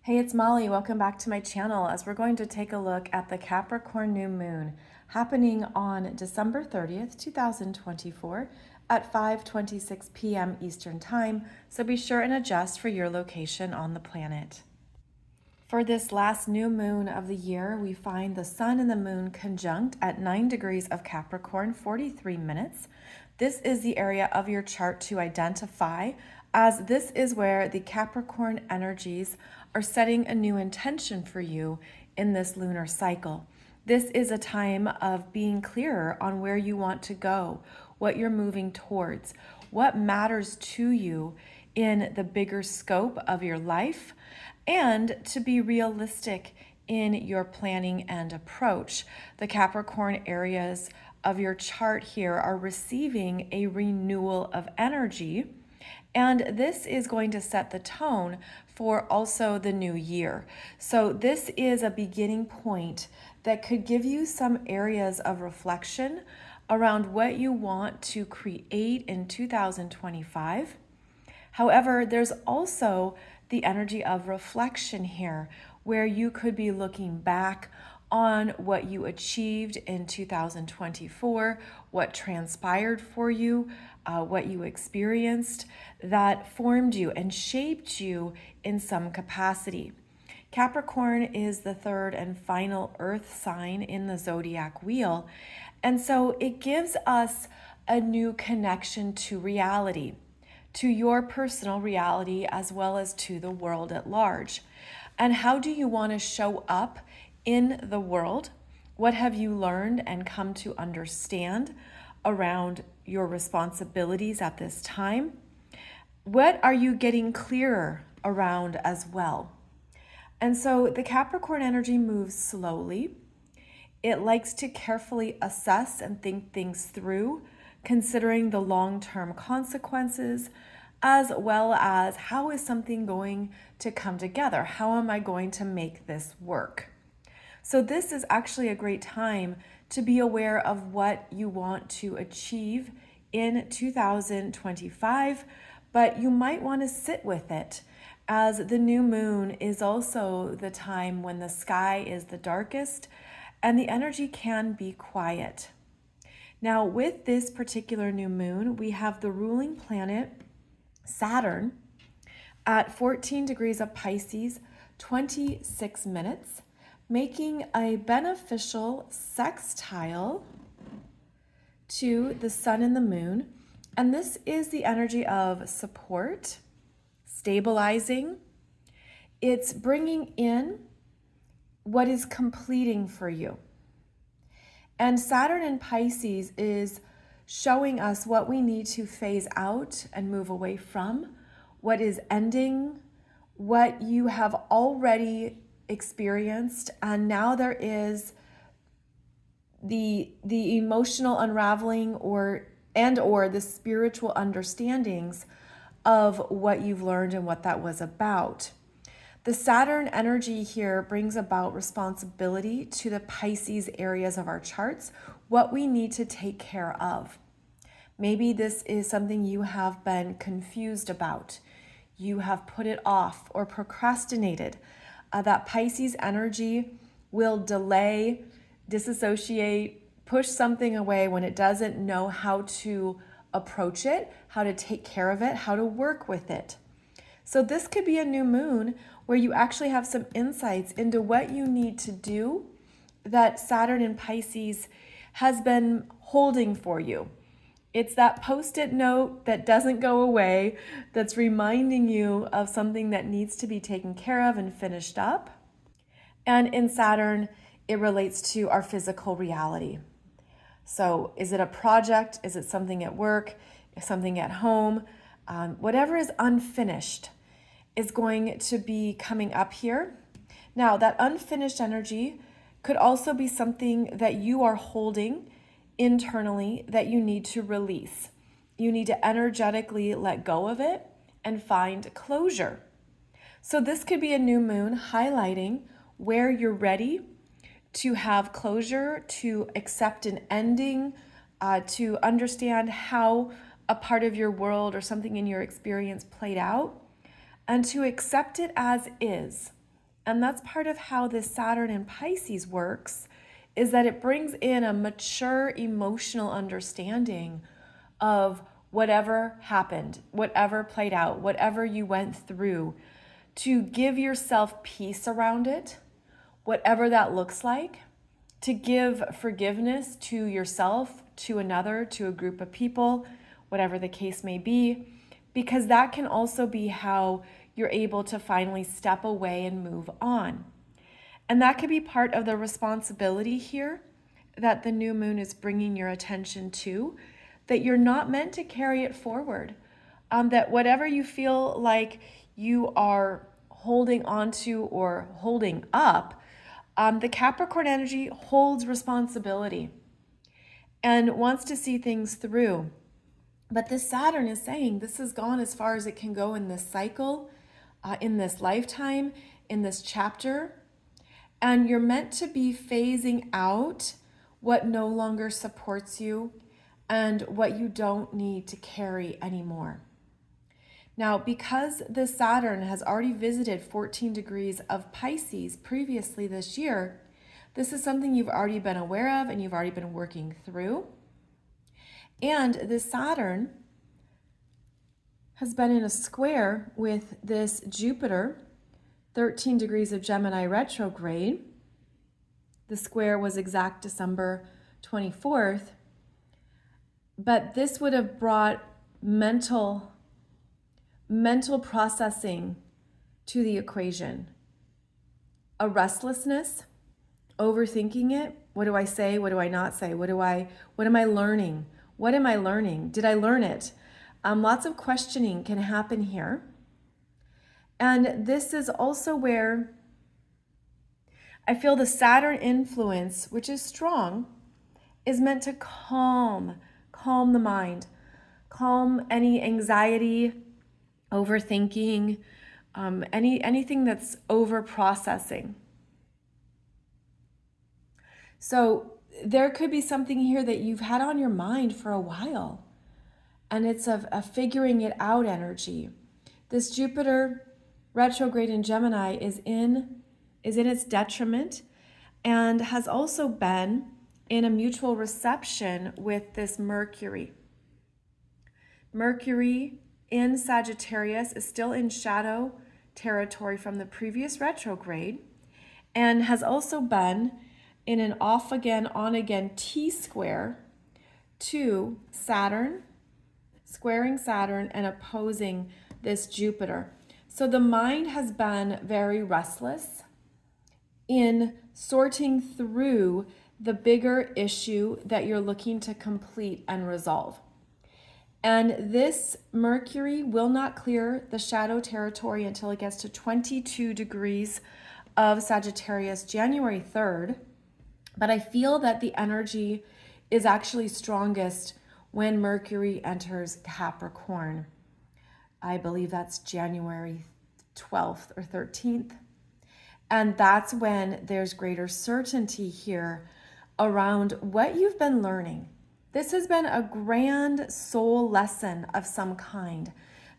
Hey, it's Molly. Welcome back to my channel as we're going to take a look at the Capricorn New Moon happening on December 30th, 2024 at 5:26 p.m. Eastern Time, so be sure and adjust for your location on the planet. For this last new moon of the year, we find the Sun and the Moon conjunct at 9 degrees of Capricorn, 43 minutes. This is the area of your chart to identify, as this is where the Capricorn energies are setting a new intention for you in this lunar cycle. This is a time of being clearer on where you want to go, what you're moving towards, what matters to you in the bigger scope of your life, and to be realistic in your planning and approach. The Capricorn areas of your chart here are receiving a renewal of energy, and this is going to set the tone for also the new year. So this is a beginning point that could give you some areas of reflection around what you want to create in 2025. However, there's also the energy of reflection here, where you could be looking back on what you achieved in 2024, what transpired for you, what you experienced that formed you and shaped you in some capacity. Capricorn is the third and final earth sign in the zodiac wheel, and so it gives us a new connection to reality, to your personal reality as well as to the world at large. And how do you want to show up in the world? What have you learned and come to understand around your responsibilities at this time? What are you getting clearer around as well? And so the Capricorn energy moves slowly. It likes to carefully assess and think things through, considering the long-term consequences, as well as how is something going to come together? How am I going to make this work? So this is actually a great time to be aware of what you want to achieve in 2025, but you might want to sit with it, as the new moon is also the time when the sky is the darkest and the energy can be quiet. Now, with this particular new moon, we have the ruling planet, Saturn, at 14 degrees of Pisces, 26 minutes, making a beneficial sextile to the sun and the moon. And this is the energy of support, stabilizing. It's bringing in what is completing for you. And Saturn in Pisces is showing us what we need to phase out and move away from, what is ending, what you have already experienced, and now there is the emotional unraveling or the spiritual understandings of what you've learned and what that was about. The Saturn energy here brings about responsibility to the Pisces areas of our charts, what we need to take care of. Maybe this is something you have been confused about. You have put it off or procrastinated. That Pisces energy will delay, disassociate, push something away when it doesn't know how to approach it, how to take care of it, how to work with it. So this could be a new moon where you actually have some insights into what you need to do that Saturn in Pisces has been holding for you. It's that post-it note that doesn't go away, that's reminding you of something that needs to be taken care of and finished up. And in Saturn, it relates to our physical reality. So is it a project? Is it something at work? Something at home? Whatever is unfinished is going to be coming up here. Now, that unfinished energy could also be something that you are holding internally that you need to release. You need to energetically let go of it and find closure. So this could be a new moon highlighting where you're ready to have closure, to accept an ending, to understand how a part of your world or something in your experience played out, and to accept it as is. And that's part of how this Saturn in Pisces works, is that it brings in a mature emotional understanding of whatever happened, whatever played out, whatever you went through, to give yourself peace around it, whatever that looks like, to give forgiveness to yourself, to another, to a group of people, whatever the case may be, because that can also be how you're able to finally step away and move on. And that could be part of the responsibility here that the new moon is bringing your attention to, that you're not meant to carry it forward. That whatever you feel like you are holding onto or holding up, the Capricorn energy holds responsibility and wants to see things through. But this Saturn is saying this has gone as far as it can go in this cycle, in this lifetime, in this chapter. And you're meant to be phasing out what no longer supports you and what you don't need to carry anymore. Now, because this Saturn has already visited 14 degrees of Pisces previously this year, this is something you've already been aware of and you've already been working through. And this Saturn has been in a square with this Jupiter, 13 degrees of Gemini retrograde. The square was exact December 24th. But this would have brought mental processing to the equation. A restlessness, overthinking it. What do I say? What do I not say? What am I learning? What am I learning? Did I learn it? Lots of questioning can happen here. And this is also where I feel the Saturn influence, which is strong, is meant to calm the mind, calm any anxiety, overthinking, anything that's over processing. So there could be something here that you've had on your mind for a while, and it's a figuring it out energy. This Jupiter retrograde in Gemini is in its detriment, and has also been in a mutual reception with this Mercury. Mercury in Sagittarius is still in shadow territory from the previous retrograde, and has also been in an off again, on again T-square to Saturn, squaring Saturn and opposing this Jupiter. So the mind has been very restless in sorting through the bigger issue that you're looking to complete and resolve. And this Mercury will not clear the shadow territory until it gets to 22 degrees of Sagittarius, January 3rd. But I feel that the energy is actually strongest when Mercury enters Capricorn. I believe that's January 12th or 13th. And that's when there's greater certainty here around what you've been learning. This has been a grand soul lesson of some kind.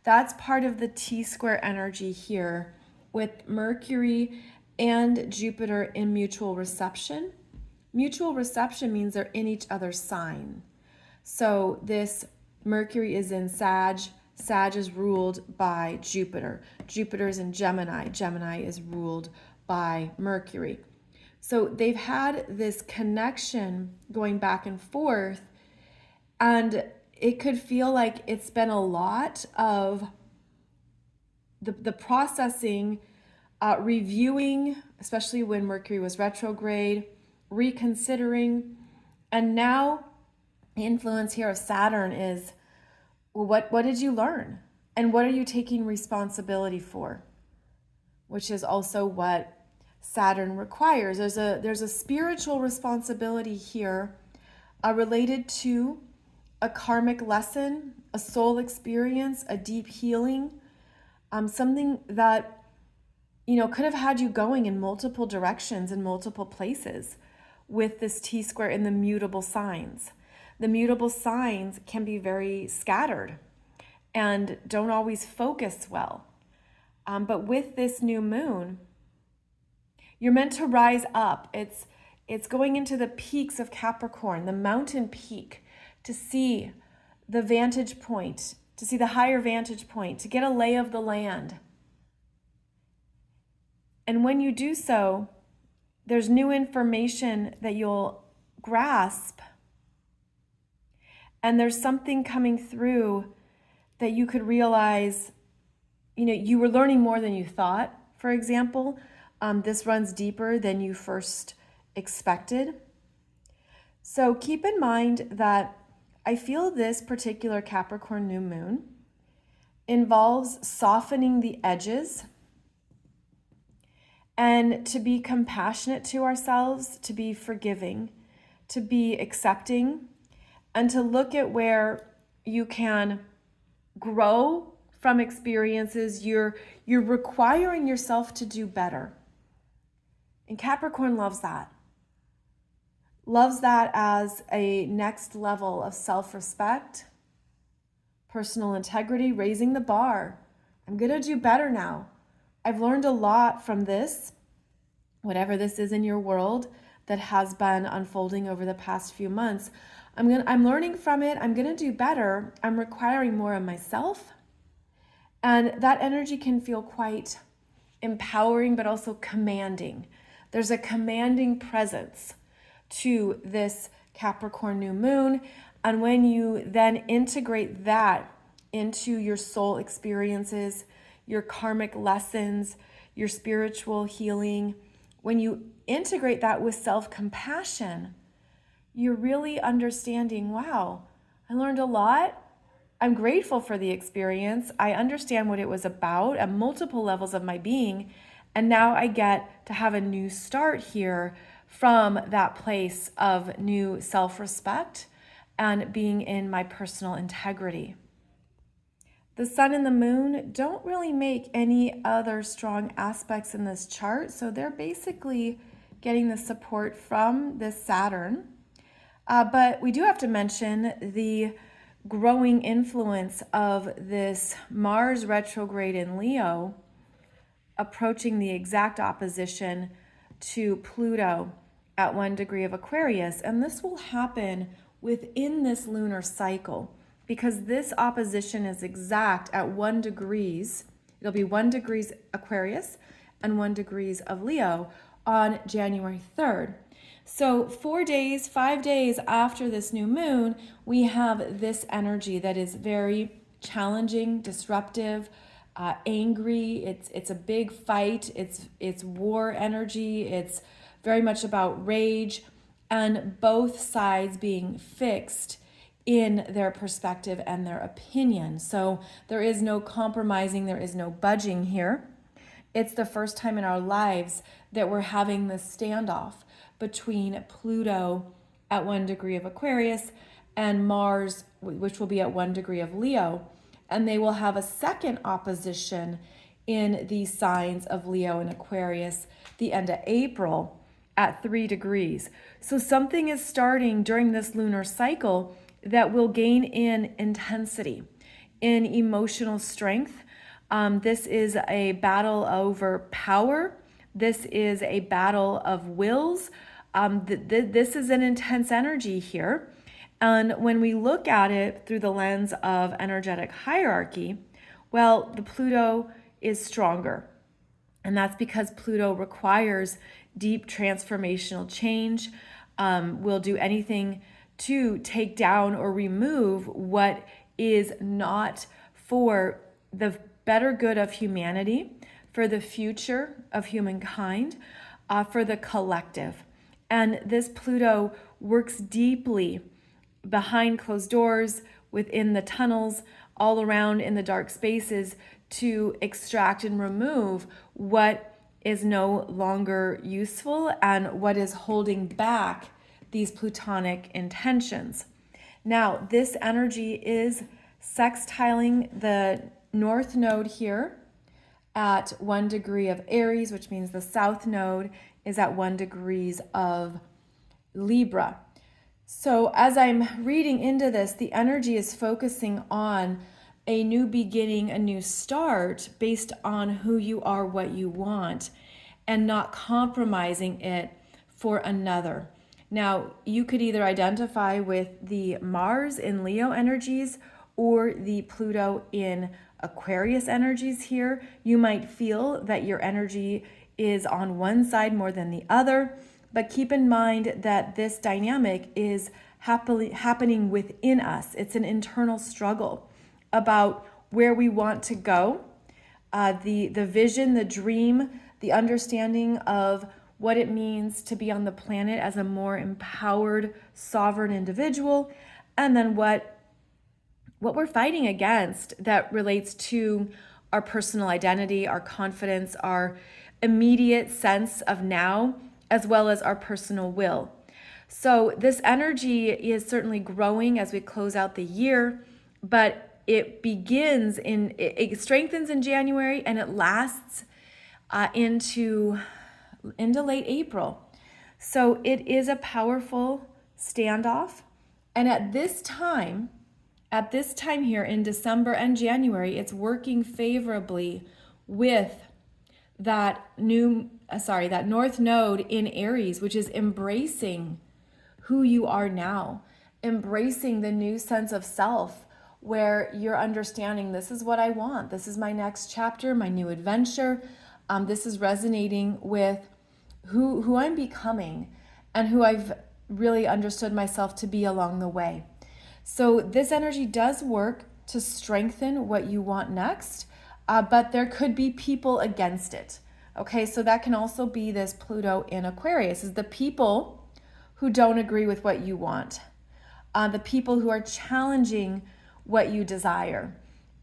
That's part of the T-square energy here with Mercury and Jupiter in mutual reception. Mutual reception means they're in each other's sign. So this Mercury is in Sag. Sag is ruled by Jupiter. Jupiter is in Gemini. Gemini is ruled by Mercury. So they've had this connection going back and forth, and it could feel like it's been a lot of the processing, reviewing, especially when Mercury was retrograde, reconsidering. And now the influence here of Saturn is, well, what did you learn? And what are you taking responsibility for? Which is also what Saturn requires. There's a spiritual responsibility here related to a karmic lesson, a soul experience, a deep healing, something that, could have had you going in multiple directions in multiple places with this T-square in the mutable signs. The mutable signs can be very scattered and don't always focus well. But with this new moon, You're meant to rise up. It's going into the peaks of Capricorn, the mountain peak, to see the vantage point, to see the higher vantage point, to get a lay of the land. And when you do so, there's new information that you'll grasp. And there's something coming through that you could realize, you were learning more than you thought, for example. This runs deeper than you first expected. So keep in mind that I feel this particular Capricorn new moon involves softening the edges and to be compassionate to ourselves, to be forgiving, to be accepting, and to look at where you can grow from experiences. You're requiring yourself to do better. And Capricorn loves that. Loves that as a next level of self-respect, personal integrity, raising the bar. I'm going to do better now. I've learned a lot from this, whatever this is in your world that has been unfolding over the past few months. I'm learning from it. I'm going to do better. I'm requiring more of myself. And that energy can feel quite empowering, but also commanding. There's a commanding presence to this Capricorn new moon. And when you then integrate that into your soul experiences, your karmic lessons, your spiritual healing, when you integrate that with self-compassion, you're really understanding, wow, I learned a lot. I'm grateful for the experience. I understand what it was about at multiple levels of my being. And now I get to have a new start here from that place of new self-respect and being in my personal integrity. The sun and the moon don't really make any other strong aspects in this chart, so they're basically getting the support from this Saturn. But we do have to mention the growing influence of this Mars retrograde in Leo approaching the exact opposition to Pluto at 1 degree of Aquarius. And this will happen within this lunar cycle because this opposition is exact at 1 degrees. It'll be 1 degrees Aquarius and 1 degrees of Leo on January 3rd. So 5 days after this new moon, we have this energy that is very challenging, disruptive, angry. It's a big fight. It's war energy. It's very much about rage and both sides being fixed in their perspective and their opinion. So there is no compromising. There is no budging here. It's the first time in our lives that we're having this standoff between Pluto at 1 degree of Aquarius and Mars, which will be at 1 degree of Leo. And they will have a second opposition in these signs of Leo and Aquarius the end of April at 3 degrees. So something is starting during this lunar cycle that will gain in intensity, in emotional strength. This is a battle over power. This is a battle of wills. This is an intense energy here. And when we look at it through the lens of energetic hierarchy, well, the Pluto is stronger. And that's because Pluto requires deep transformational change, will do anything to take down or remove what is not for the better good of humanity, for the future of humankind, for the collective. And this Pluto works deeply behind closed doors, within the tunnels, all around in the dark spaces to extract and remove what is no longer useful and what is holding back these plutonic intentions. Now, this energy is sextiling the north node here at 1 degree of Aries, which means the south node is at 1 degrees of Libra. So as I'm reading into this, the energy is focusing on a new beginning, a new start based on who you are, what you want. and not compromising it for another. Now, you could either identify with the Mars in Leo energies or the Pluto in Aquarius energies here. You might feel that your energy is on one side more than the other, but keep in mind that this dynamic is happening within us. It's an internal struggle about where we want to go, the vision, the dream, the understanding of what it means to be on the planet as a more empowered, sovereign individual, and then what we're fighting against that relates to our personal identity, our confidence, our immediate sense of now, as well as our personal will. So this energy is certainly growing as we close out the year, but it strengthens in January and it lasts into late April. So it is a powerful standoff. And at this time here in December and January, it's working favorably with that North Node in Aries, which is embracing who you are now, embracing the new sense of self, where you're understanding this is what I want. This is my next chapter, my new adventure. This is resonating with who I'm becoming and who I've really understood myself to be along the way. So this energy does work to strengthen what you want next, but there could be people against it. Okay, so that can also be this Pluto in Aquarius, is the people who don't agree with what you want, the people who are challenging what you desire.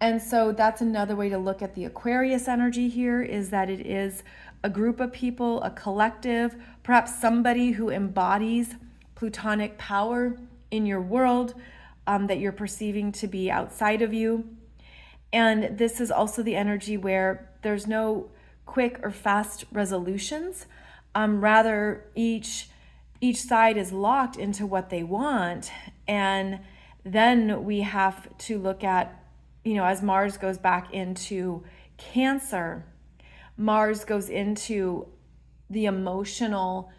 And so that's another way to look at the Aquarius energy here, is that it is a group of people, a collective, perhaps somebody who embodies Plutonic power in your world that you're perceiving to be outside of you. And this is also the energy where there's no quick or fast resolutions. Rather, each side is locked into what they want. And then we have to look at, as Mars goes back into Cancer, Mars goes into the emotional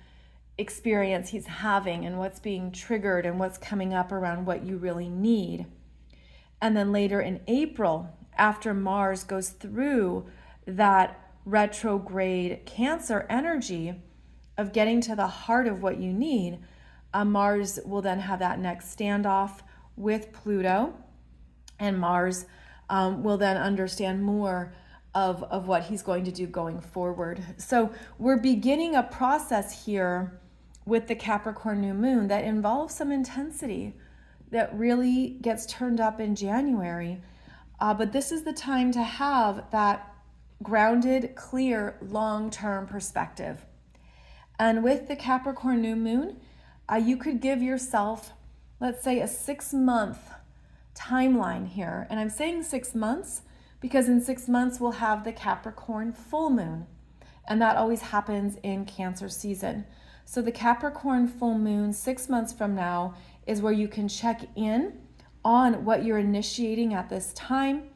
experience he's having and what's being triggered and what's coming up around what you really need. And then later in April, after Mars goes through that retrograde Cancer energy of getting to the heart of what you need, Mars will then have that next standoff with Pluto, and Mars will then understand more of what he's going to do going forward. So we're beginning a process here with the Capricorn New Moon that involves some intensity that really gets turned up in January. But this is the time to have that grounded, clear, long-term perspective. And with the Capricorn New Moon, you could give yourself, let's say, a 6-month timeline here. And I'm saying 6 months because in 6 months we'll have the Capricorn full moon. And that always happens in Cancer season. So the Capricorn full moon 6 months from now is where you can check in on what you're initiating at this time,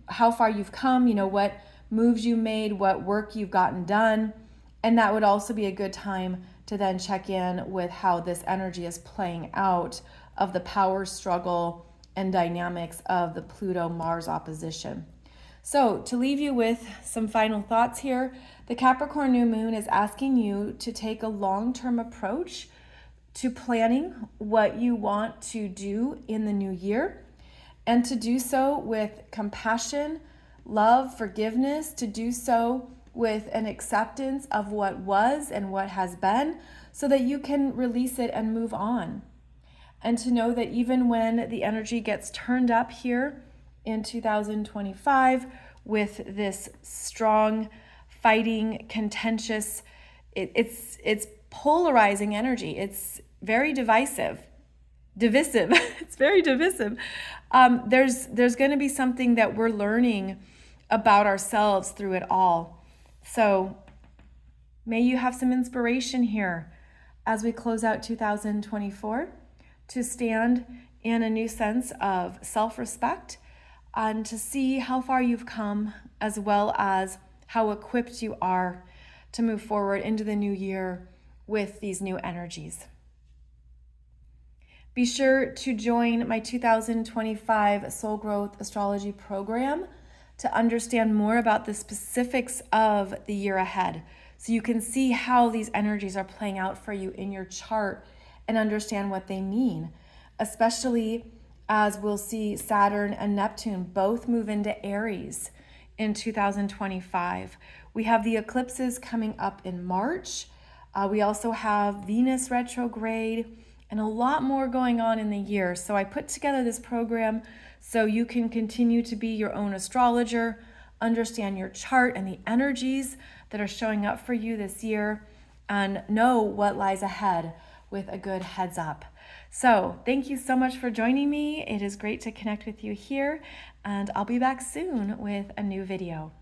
how far you've come, what moves you made, what work you've gotten done. And that would also be a good time to then check in with how this energy is playing out of the power struggle and dynamics of the Pluto-Mars opposition. So to leave you with some final thoughts here, the Capricorn New Moon is asking you to take a long-term approach to planning what you want to do in the new year, and to do so with compassion, love, forgiveness, to do so with an acceptance of what was and what has been, so that you can release it and move on. And to know that even when the energy gets turned up here in 2025 with this strong, fighting, contentious, it's polarizing energy. It's very divisive. It's very divisive. There's going to be something that we're learning about ourselves through it all. So may you have some inspiration here as we close out 2024 to stand in a new sense of self-respect and to see how far you've come, as well as how equipped you are to move forward into the new year with these new energies. Be sure to join my 2025 Soul Growth Astrology program to understand more about the specifics of the year ahead, so you can see how these energies are playing out for you in your chart and understand what they mean, especially as we'll see Saturn and Neptune both move into Aries in 2025. We have the eclipses coming up in March. We also have Venus retrograde and a lot more going on in the year. So I put together this program so you can continue to be your own astrologer, understand your chart and the energies that are showing up for you this year, and know what lies ahead with a good heads up. So thank you so much for joining me. It is great to connect with you here, and I'll be back soon with a new video.